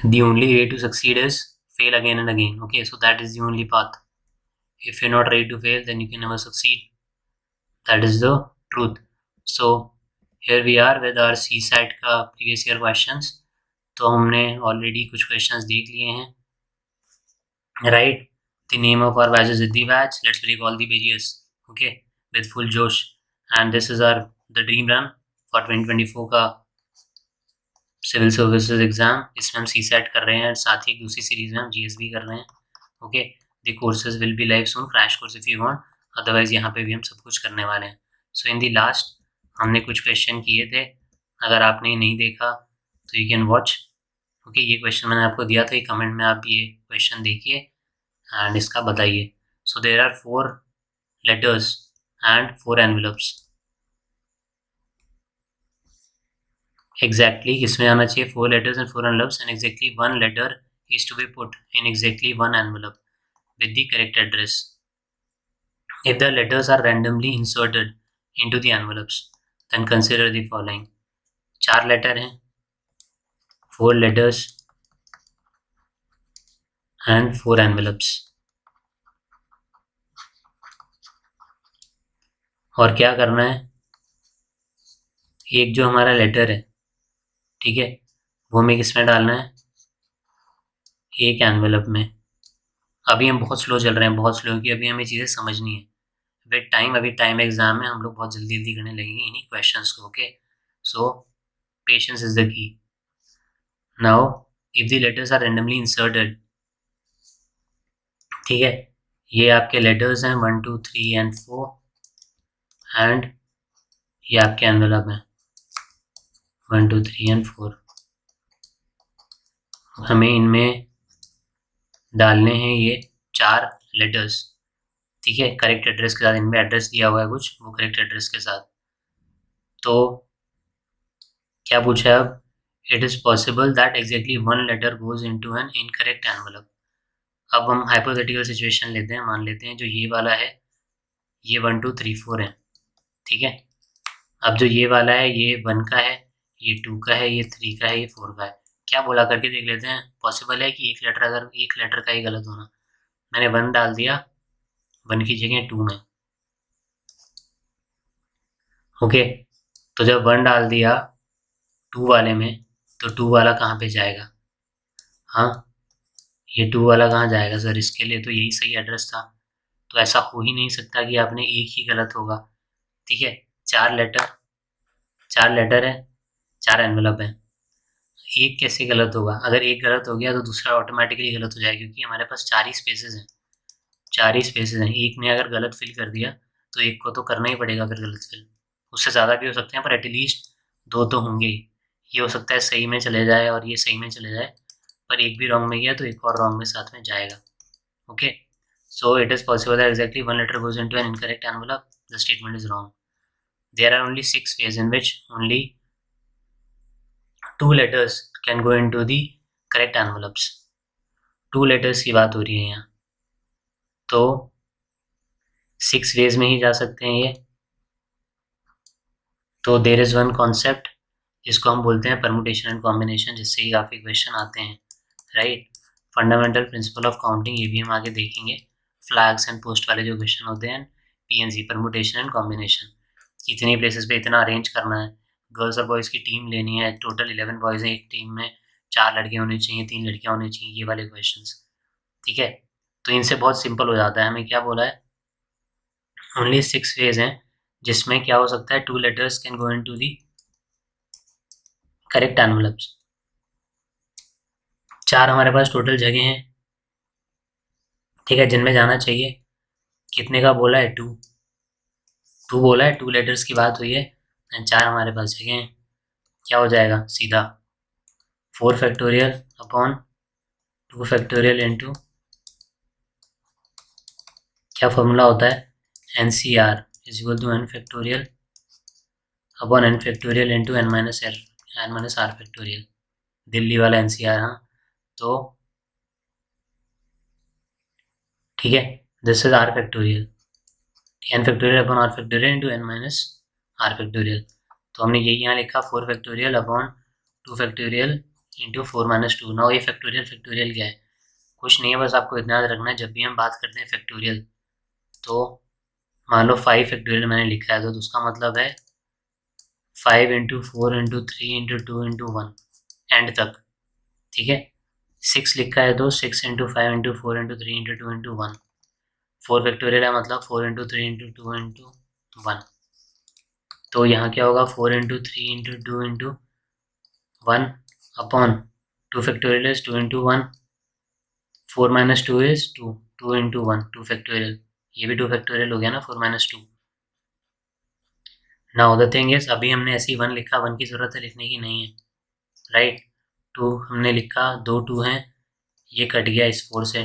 The only way to succeed is fail again and again. Okay, so that is the only path. If you're not ready to fail, then you can never succeed. That is the truth. So here we are with our CSAT का previous year questions. तो हमने already कुछ questions देख लिए हैं. Right, the name of our batch is Siddhi batch. Let's break all the barriers, okay, with full josh. And this is our the dream run for 2024 का civil services exam. इसमें हम CSAT कर रहे हैं, साथ ही दूसरी सीरीज में हम GS भी कर रहे हैं. Okay, the courses will be live soon, crash course if you want. Otherwise यहाँ पे भी हम सब कुछ करने वाले हैं. सो इन द लास्ट हमने कुछ क्वेश्चन किए थे. अगर आपने नहीं देखा तो यू कैन वॉच. ओके, ये क्वेश्चन मैंने आपको दिया था, कमेंट में आप ये क्वेश्चन देखिए एंड इसका बताइए. So there are 4 letters and 4 envelopes. Exactly किसमें आना चाहिए? 4 letters and 4 envelopes, and exactly 1 letter is to be put in exactly 1 envelope with the correct address. If the letters are randomly inserted into the envelopes, then consider the following. 4 letter हैं, 4 letters and 4 envelopes. और क्या करना है? एक जो हमारा letter है, ठीक है, वो हमें किस में डालना है? एक एनवेलप में. अभी हम बहुत स्लो चल रहे हैं, बहुत स्लो, क्योंकि अभी हमें चीज़ें समझनी है. विद टाइम, अभी टाइम एग्जाम में हम लोग बहुत जल्दी जल्दी करने लगेंगे इन्हीं क्वेश्चंस को. Okay, so patience is the key. Now if the letters are randomly inserted, ठीक है, ये आपके लेटर्स हैं 1 2 3 and 4 एंड ये आपके एनवेलप हैं 1 2 3 and 4. हमें इनमें डालने हैं ये 4 लेटर्स, ठीक है, करेक्ट एड्रेस के साथ. इनमें एड्रेस दिया हुआ है कुछ, वो करेक्ट एड्रेस के साथ. तो क्या पूछा है अब? It is possible that exactly 1 letter goes into an incorrect envelope. अब हम हाइपोथेटिकल सिचुएशन लेते हैं. मान लेते हैं जो ये वाला है, ये 1 2 3 4 है, ठीक है. अब जो ये वाला है, ये 1 का है, ये 2 का है, ये 3 का है, ये 4 का है. क्या बोला करके देख लेते हैं. पॉसिबल है कि एक लेटर का ही गलत होना. मैंने 1 डाल दिया, 1 की जगह 2 में. ओके, तो जब 1 डाल दिया 2 वाले में, तो 2 वाला कहाँ पे जाएगा? हाँ, ये 2 वाला कहाँ जाएगा सर? इसके लिए तो यही सही एड्रेस था. तो ऐसा हो ही नहीं सकता कि आपने एक ही गलत होगा, ठीक है. 4 लेटर है, 4 एनवेलप है. एक कैसे गलत होगा? अगर एक गलत हो गया तो दूसरा ऑटोमेटिकली गलत हो जाएगा, क्योंकि हमारे पास 4 ही स्पेसेस हैं. 4 ही स्पेसेस हैं. एक ने अगर गलत फिल कर दिया तो एक को तो करना ही पड़ेगा फिर गलत फिल. उससे ज़्यादा भी हो सकते हैं, पर एटलीस्ट 2 तो होंगे ही. ये हो सकता है सही में चले जाए और ये सही में चले जाए, पर एक भी रॉन्ग में गया तो एक और रॉन्ग में साथ में जाएगा. Okay, so it is possible that exactly 1 letter goes into an incorrect envelope. The statement is wrong. There are only 6 ways in which only 2 letters can go into the correct envelopes. 2 letters की बात हो रही है यहाँ, तो 6 ways में ही जा सकते हैं ये. तो देर इज़ वन कॉन्सेप्ट जिसको हम बोलते हैं परमुटेशन एंड कॉम्बिनेशन, जिससे ही काफ़ी क्वेश्चन आते हैं. Right, fundamental principle of counting, ये भी हम आगे देखेंगे. फ्लैग्स एंड पोस्ट वाले जो क्वेश्चन होते हैं, PNC, परमुटेशन एंड कॉम्बिनेशन, इतनी प्लेसेस पे इतना अरेंज करना है. गर्ल्स और बॉयज़ की टीम लेनी है, टोटल 11 बॉयज़ हैं एक टीम में, 4 लड़के होने चाहिए, 3 लड़कियाँ होनी चाहिए, ये वाले क्वेश्चंस, ठीक है. तो इनसे बहुत सिंपल हो जाता है. हमें क्या बोला है? ओनली 6 वेज हैं जिसमें क्या हो सकता है, 2 letters can go into the correct envelopes. 4 हमारे पास टोटल जगह हैं, ठीक है, जिनमें जाना चाहिए. कितने का बोला है? 2 बोला है, 2 लेटर्स की बात हुई है, एंड 4 हमारे पास जगह हैं. क्या हो जाएगा? सीधा 4 फैक्टोरियल अपॉन 2 फैक्टोरियल इंटू, क्या फॉर्मूला होता है? NCR is equal to n factorial upon n factorial into n minus r factorial. Delhi वाला NCR. हाँ, तो ठीक है, this is r factorial, n factorial upon r factorial into n minus r factorial. तो हमने यही यहाँ लिखा 4 factorial upon 2 factorial into 4 - 2। Now ये फैक्टोरियल क्या है, कुछ नहीं है, बस आपको इतना याद रखना है जब भी हम बात करते हैं फैक्टोरियल, तो मान लो 5 फैक्टोरियल मैंने लिखा है तो उसका मतलब है 5 × 4 × 3 × 2 × 1 एंड तक, ठीक है। 6 लिखा है तो 6 × 5 × 4 × 3 × 2 × 1। 4 फैक्टोरियल है मतलब 4 × 3 × 2 × 1। तो यहाँ क्या होगा, 4 × 3 × 2 × 1 upon 2 factorial is 2 × 1, 4 - 2 is 2, 2 × 1 2 factorial, ये भी 2 फैक्टोरियल हो गया ना 4 - 2। नाउ द थिंग इज अभी हमने ऐसे ही 1 लिखा, 1 की ज़रूरत है लिखने की नहीं है, राइट। 2 हमने लिखा, 2 2 हैं, ये कट गया इस 4 से,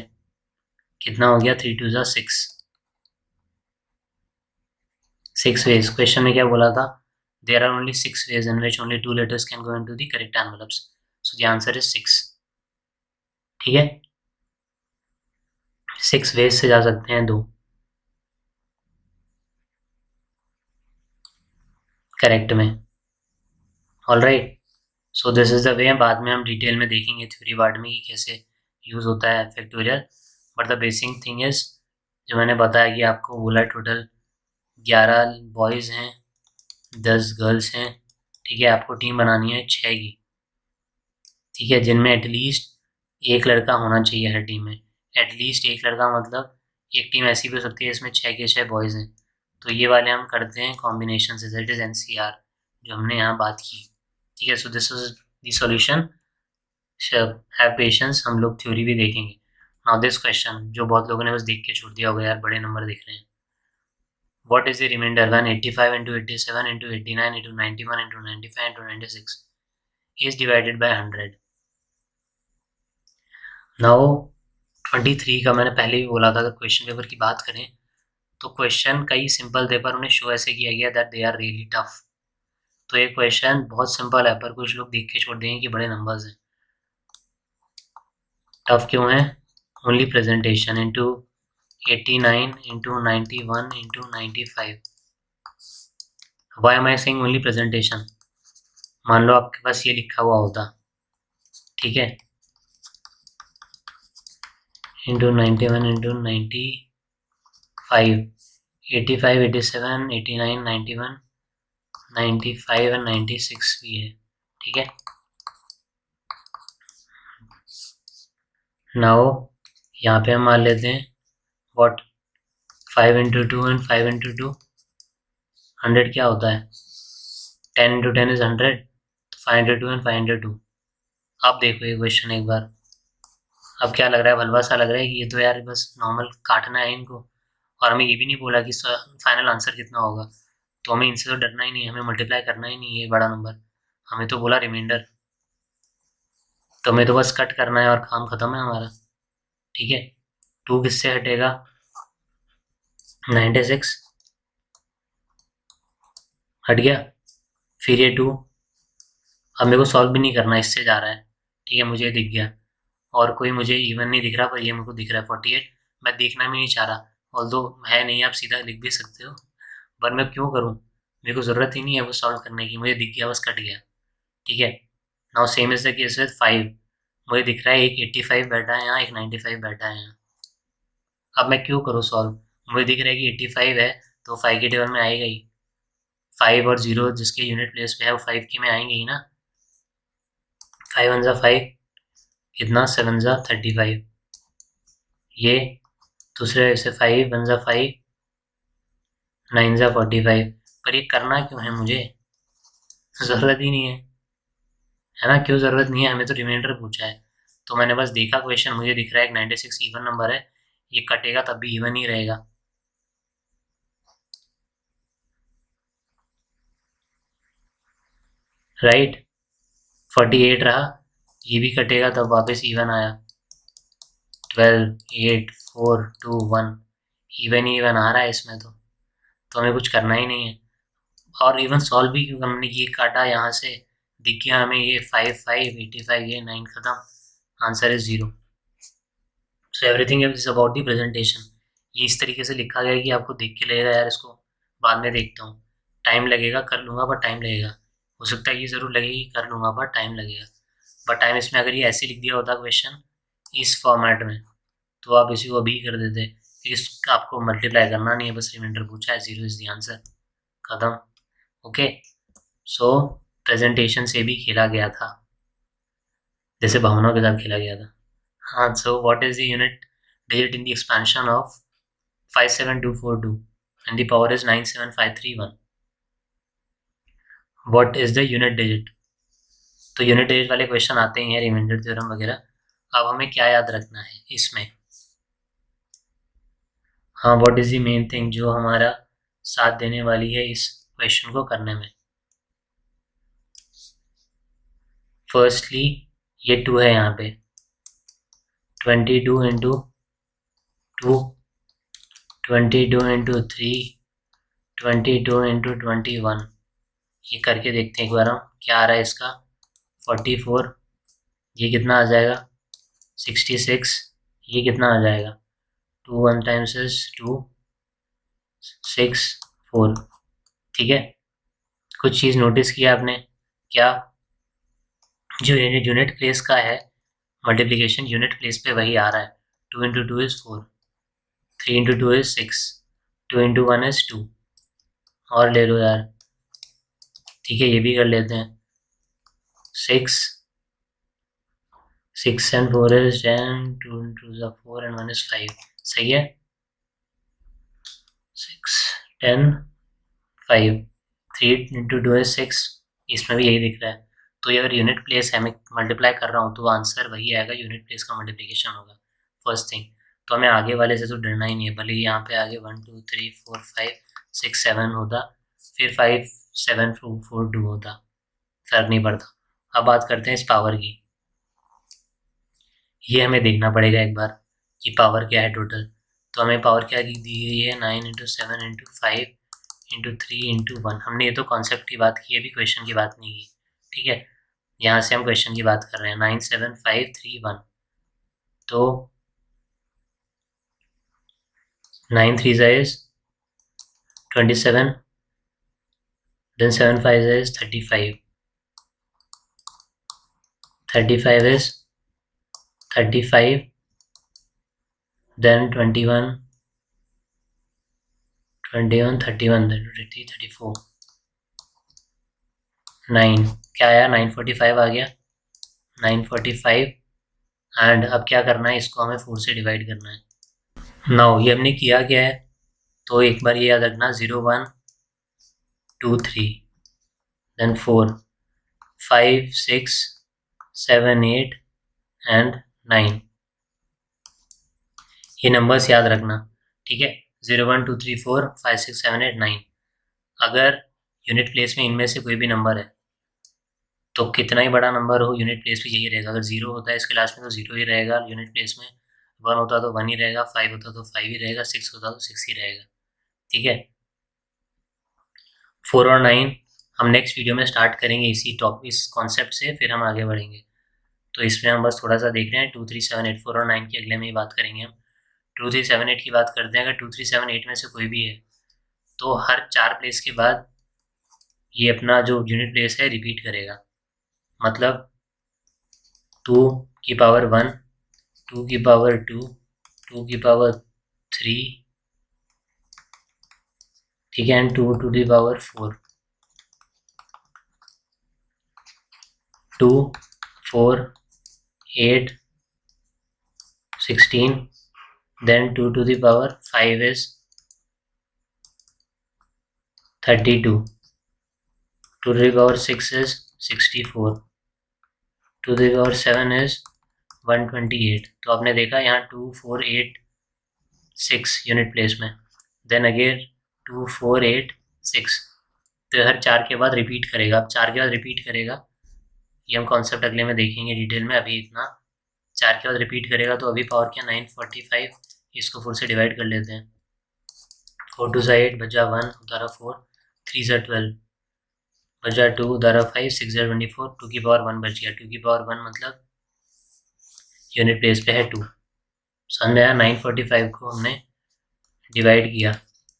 कितना हो गया 3 2 = 6। 6 ways, क्वेश्चन में क्या बोला था, there are only 6 ways in which only 2 letters can go into the correct envelopes, so the answer is 6। ठीक है, 6 ways से जा सकते हैं 2 करेक्ट में। All right, so this is the way, बाद में हम डिटेल में देखेंगे थ्योरी पार्ट में कि कैसे यूज़ होता है factorial, but the basic thing is जो मैंने बताया कि आपको बोला टोटल 11 बॉयज़ हैं, 10 गर्ल्स हैं, ठीक है। आपको टीम बनानी है 6 की, ठीक है, जिनमें एटलीस्ट एक लड़का होना चाहिए हर टीम में। एटलीस्ट एक लड़का मतलब एक टीम ऐसी भी हो सकती है इसमें 6 के 6 बॉयज़ हैं, तो ये वाले हम करते हैं कॉम्बिनेशन से, दैट इज़ NCR जो हमने यहाँ बात की, ठीक है। So this is the solution, have patience, हम लोग थ्योरी भी देखेंगे। नाउ दिस क्वेश्चन जो बहुत लोगों ने बस देख के छोड़ दिया होगा, यार बड़े नंबर दिख रहे हैं। What is the remainder 185 × 87 × 89 × 91 × 95 × 96 is divided by 100। Now 23 का मैंने पहले भी बोला था, अगर क्वेश्चन पेपर की बात करें तो क्वेश्चन कई सिंपल थे पर उन्हें शो ऐसे किया गया that they are really tough. तो ये क्वेश्चन बहुत सिंपल है पर कुछ लोग देख के छोड़ देंगे कि बड़े नंबर्स हैं। टफ क्यों है, only presentation into 89 × 91 × 95। Why am I saying only presentation, मान लो आपके पास ये लिखा हुआ होता, ठीक है, इंटू 91 × 95, 85 87 89 91 95 और 96 भी है, ठीक है। नाउ यहाँ पे हम मान लेते हैं व्हाट 5 × 2 एंड 5 × 2 100 क्या होता है, 10 × 10 इज 100, तो 5 × 2 एंड 5 × 2। आप देखो ये क्वेश्चन एक बार, अब क्या लग रहा है, भलवा सा लग रहा है कि ये तो यार बस नॉर्मल काटना है इनको, और हमें ये भी नहीं बोला कि फाइनल आंसर कितना होगा, तो हमें इनसे तो डरना ही नहीं है, हमें मल्टीप्लाई करना ही नहीं है ये बड़ा नंबर, हमें तो बोला रिमाइंडर, तो हमें तो बस कट करना है और काम खत्म है हमारा, ठीक है। 2 किससे हटेगा, 96 हट गया, फिर ये 2, अब मेरे को सॉल्व भी नहीं करना, इससे जा रहा है, ठीक है, मुझे दिख गया, और कोई मुझे इवन नहीं दिख रहा पर ये मेरे को दिख रहा है 48, मैं देखना भी नहीं चाह रहा, ऑल्दो है नहीं, आप सीधा लिख भी सकते हो, पर मैं क्यों करूँ, मेरे को ज़रूरत ही नहीं है वो सॉल्व करने की, मुझे दिख गया बस कट गया, ठीक है। Now same is the case with 5, मुझे दिख रहा है एक 85 बैठा है यहाँ, एक 95 बैठा है यहाँ, अब मैं क्यों करूँ सॉल्व, मुझे दिख रहा है कि 85 है तो 5 के टेबल में आएगा ही, 5 और 0 जिसके यूनिट प्लेस पे है वो 5 के में आएंगे ही ना, 5 1 = 5, कितना 7 × 35, ये दूसरे से 5 1 × 5, 9 × 45, पर ये करना क्यों है मुझे, ज़रूरत ही नहीं है ना, क्यों ज़रूरत नहीं है, हमें तो रिमाइंडर पूछा है, तो मैंने बस देखा क्वेश्चन, मुझे दिख रहा है 96 इवन नंबर है, ये कटेगा तब भी इवन ही रहेगा, राइट। 48 रहा, ये भी कटेगा तब वापस इवन आया, 12 8 4 2 1, इवन ही इवन आ रहा है इसमें, तो हमें कुछ करना ही नहीं है, और इवन सॉल्व भी क्यों, हमने ये काटा यहाँ से, दिख गया हमें ये 5 5 85, ये 9 खत्म, answer is 0। So everything is about the presentation, ये इस तरीके से लिखा गया है कि आपको देख के लगेगा यार इसको बाद में देखता हूँ, टाइम लगेगा कर लूँगा पर टाइम लगेगा, हो सकता है ये ज़रूर लगेगी कर लूँगा पर टाइम लगेगा, बट टाइम इसमें अगर ये ऐसे लिख दिया होता क्वेश्चन इस फॉर्मेट में तो आप इसी को अभी कर देते। इसका आपको मल्टीप्लाई करना नहीं है, बस रिमाइंडर पूछा है, 0 इज द आंसर, खत्म। ओके, सो प्रेजेंटेशन से भी खेला गया था, जैसे भावनाओं के साथ खेला गया था। हाँ, so what is the unit digit in the expansion of 57242 and the power is 97531. What is the unit digit? तो यूनिट डिजिट वाले क्वेश्चन आते ही हैं, रिमाइंडर थ्योरम वगैरह। अब हमें क्या याद रखना है इसमें? हाँ, what is the main thing जो हमारा साथ देने वाली है इस क्वेश्चन को करने में? फर्स्टली ये 2 है यहाँ पे, 22 इंटू 2, 22 इंटू 3, 22 इंटू 21। ये करके देखते हैं एक बार हम क्या आ रहा है इसका। 44, ये कितना आ जाएगा? 66, ये कितना आ जाएगा? 2 1 टाइम्स इज 2, 6 4। ठीक है, कुछ चीज़ नोटिस किया आपने क्या? जो यूनिट प्लेस का है मल्टीप्लिकेशन यूनिट प्लेस पे वही आ रहा है। 2 into 2 is 4, 3 into 2 is 6, 2 into 1 is 2। और ले लो यार, ठीक है, ये भी कर लेते हैं। 6 and 4 is 10, 2 into 4 and 1 is 5। सही है, 6 10 5, 3 into 2 is 6, इसमें भी यही दिख रहा है। तो ये अगर यूनिट प्लेस है, मैं मल्टीप्लाई कर रहा हूँ तो आंसर वही आएगा, यूनिट प्लेस का मल्टीप्लिकेशन होगा फर्स्ट थिंग। तो हमें आगे वाले से तो डरना ही नहीं है, भले यहाँ पे आगे 1 2 3 4 5 6 7 होता, फिर 5 7 4 2 होता, फर्क नहीं पड़ता। अब बात करते हैं इस पावर की। ये हमें देखना पड़ेगा एक बार कि पावर क्या है टोटल। तो हमें पावर क्या दी गई है? 9 इंटू 7 इंटू 5 इंटू 3 इंटू 1। हमने ये तो कॉन्सेप्ट की बात की है, अभी क्वेश्चन की बात नहीं की। ठीक है, यहाँ से हम क्वेश्चन की बात कर रहे हैं। 9 7 5 3 1, तो 9 3 is 27, then 7 5 is 35, 35 is 35, then 21 31 34, 9 क्या आया? 945 आ गया, 945। एंड अब क्या करना है, इसको हमें 4 से डिवाइड करना है। नाउ ये हमने किया क्या है, तो एक बार ये याद रखना, 0 1 2 3, देन 4 5 6 7 8 एंड 9, ये नंबर्स याद रखना। ठीक है, 0 1 2 3 4 5 6 7 8 9। अगर यूनिट प्लेस में इनमें से कोई भी नंबर है तो कितना ही बड़ा नंबर हो यूनिट प्लेस पे यही रहेगा। अगर 0 होता है इसके लास्ट में तो 0 ही रहेगा यूनिट प्लेस में, 1 होता तो 1 ही रहेगा, 5 होता तो 5 ही रहेगा, 6 होता तो 6 ही रहेगा। ठीक है, 4 और 9 हम नेक्स्ट वीडियो में स्टार्ट करेंगे इस कॉन्सेप्ट से, फिर हम आगे बढ़ेंगे। तो इसमें हम बस थोड़ा सा देख रहे हैं 2 3 7 8 4 और 9 की अगले में ही बात करेंगे हम। 2 3 7 8 की बात करते हैं। अगर 2 3 7 8 में से कोई भी है तो हर 4 प्लेस के बाद ये अपना जो यूनिट प्लेस है रिपीट करेगा। मतलब 2 की पावर 1, 2 की पावर 2, 2 की पावर 3, ठीक है, and 2 to the power 4, 2 4 8 16, then 2 to the power 5 is 32, 2 to the power 6 is 64, 2 to the power 7 is 128। तो आपने देखा यहाँ 2 4 8 6 यूनिट प्लेस में, देन अगेन 2 4 8 6, तो हर 4 के बाद रिपीट करेगा। अब 4 के बाद रिपीट करेगा, ये हम कॉन्सेप्ट अगले में देखेंगे डिटेल में, अभी इतना 4 के बाद रिपीट करेगा। तो अभी पावर क्या 945, इसको 4 से डिवाइड कर लेते हैं। 4 2 8 बचा 1 उतारा 4, 3 12 बचा 2 उतारा 5, 6 24, 2 की पावर 1 बच गया। 2 की पावर 1 मतलब यूनिट प्लेस पे है 2। समझ में आया? 945 को हमने डिवाइड किया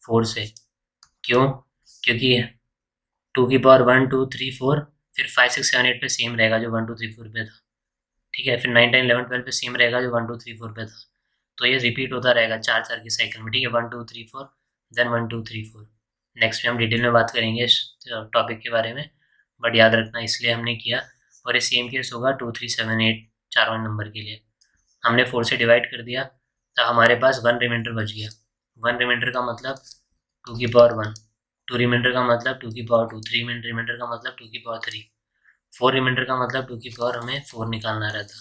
4 से, क्यों? क्योंकि 2 की पावर 1 2 3 4, फिर 5 6 7 8 पे सेम रहेगा जो 1 2 3 4 पे था। ठीक है। फिर 9, 10, 11, 12 पे सेम रहेगा जो 1, 2, 3, 4 पे था। तो ये रिपीट होता रहेगा 4 की साइकिल में, ठीक है। 1, 2, 3, 4, देन 1, 2, 3, 4। नेक्स्ट में हम डिटेल में बात करेंगे इस टॉपिक के बारे में, बट याद रखना इसलिए हमने किया। और ये सेम केस होगा 2, 3, 7, 8 चारों नंबर के लिए। हमने 4 से डिवाइड कर दिया तो हमारे पास 1 रिमाइंडर बच गया। 1 रिमाइंडर का मतलब 2 की पावर 1, 2 रिमाइंडर का मतलब 2 की पावर 2, 3 रिमाइंडर का मतलब 2 की पावर 3, 4 रिमाइंडर का मतलब 2 की पावर हमें 4 निकालना रहता।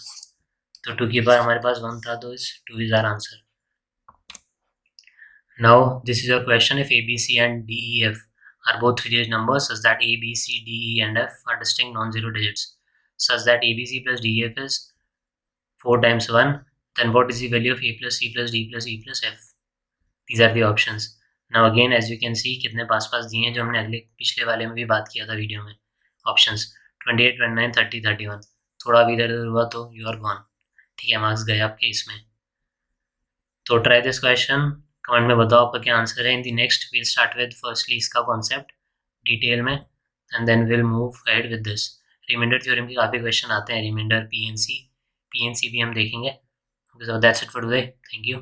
तो 2 की पावर हमारे पास 1 था, तो इस 2 is our answer. Now this is your question: if A, B, C and D, E, F are both 3-digit numbers such that A, B, C, D, E and F are distinct non-zero digits, such that A, B, C plus D, E, F is 4 times 1, then what is the value of A plus C plus D plus E plus F? These are the options. Now again as you can see कितने पास पास दिए हैं जो हमने अगले पिछले वाले में भी बात किया था वीडियो में। ऑप्शंस 28, 29, 30, 31। थोड़ा भी इधर उधर हुआ तो यू आर गॉन, ठीक है, मार्क्स गए आपके इसमें। तो ट्राई दिस क्वेश्चन, कमेंट में बताओ आपका क्या आंसर है। In the next will start with firstly इसका कॉन्सेप्ट डिटेल में, and then will move ahead with this. Remainder theorem के काफ़ी क्वेश्चन आते हैं, रिमाइंडर, पीएनसी भी हम देखेंगे। So that's it for today, thank you.